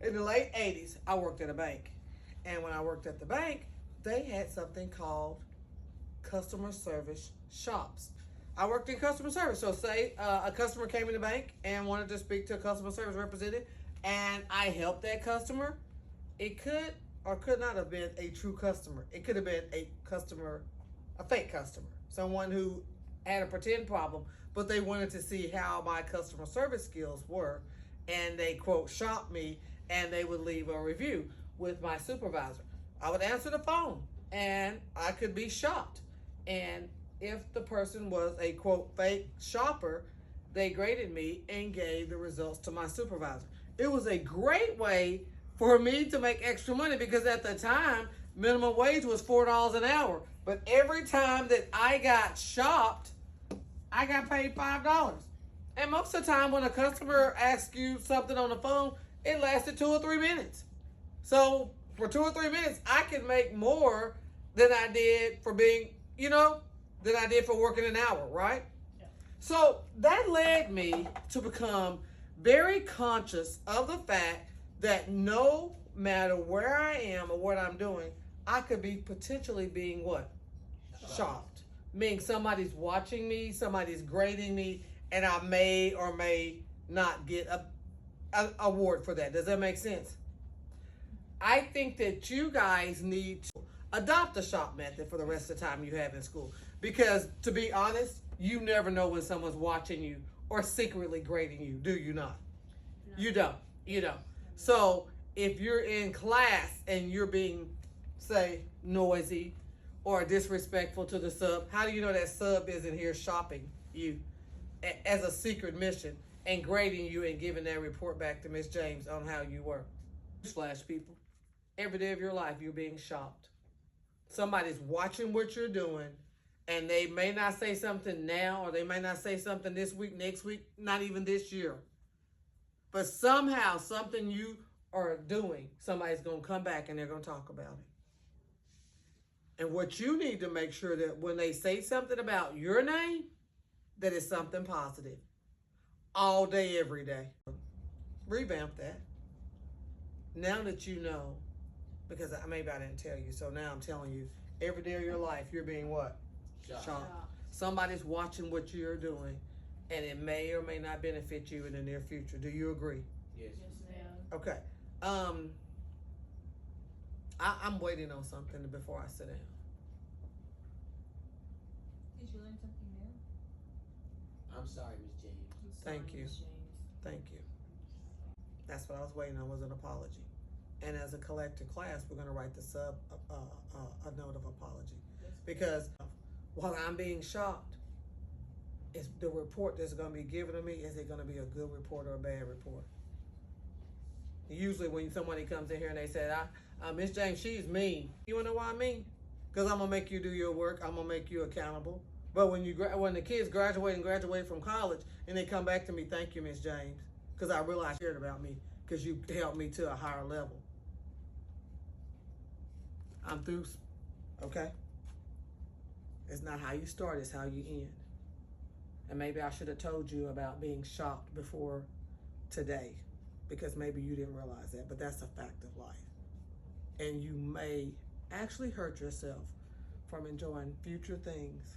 In the late 80s, I worked at a bank. And when I worked at the bank, they had something called customer service shops. I worked in customer service. So say a customer came in the bank and wanted to speak to a customer service representative, and I helped that customer. It could or could not have been a true customer. It could have been a customer, a fake customer, someone who had a pretend problem, but they wanted to see how my customer service skills were, and they quote shopped me, and they would leave a review with my supervisor. I would answer the phone, and I could be shopped, and if the person was a quote fake shopper, they graded me and gave the results to my supervisor. It was a great way for me to make extra money because at the time, minimum wage was $4 an hour. But every time that I got shopped, I got paid $5. And most of the time when a customer asks you something on the phone, it lasted 2 or 3 minutes. So for 2 or 3 minutes, I could make more than I did for being, than I did for working an hour, right? Yeah. So that led me to become very conscious of the fact that no matter where I am or what I'm doing, I could be potentially being what? Shopped. Meaning somebody's watching me, somebody's grading me, and I may or may not get a award for that. Does that make sense? I think that you guys need to adopt the shop method for the rest of the time you have in school. Because to be honest, you never know when someone's watching you or secretly grading you, do you not? No. You don't. So if you're in class and you're being, say, noisy or disrespectful to the sub, how do you know that sub isn't here shopping you as a secret mission and grading you and giving that report back to Miss James on how you were? Flash people, every day of your life you're being shopped. Somebody's watching what you're doing, and they may not say something now, or they may not say something this week, next week, not even this year. But somehow, something you are doing, somebody's going to come back and they're going to talk about it. And what you need to make sure that when they say something about your name, that it's something positive. All day, every day. Revamp that. Now that you know, because maybe I didn't tell you, so now I'm telling you, every day of your life, you're being what? Shocked. Somebody's watching what you're doing, and it may or may not benefit you in the near future. Do you agree? Yes. Yes, ma'am. Okay. I'm waiting on something before I sit down. Did you learn something new? I'm sorry, Miss James. Thank you. Thank you. That's what I was waiting on, was an apology. And as a collective class, we're going to write the sub a note of apology. Yes. Because while I'm being shocked, it's the report that's going to be given to me, is it going to be a good report or a bad report? Usually when somebody comes in here and they say, Miss James, she's mean. You want to know why I'm mean? Because I'm going to make you do your work. I'm going to make you accountable. But when the kids graduate from college and they come back to me, thank you, Miss James, because I realized you cared about me because you helped me to a higher level. I'm through, okay? It's not how you start, it's how you end. And maybe I should have told you about being shocked before today, because maybe you didn't realize that, but that's a fact of life. And you may actually hurt yourself from enjoying future things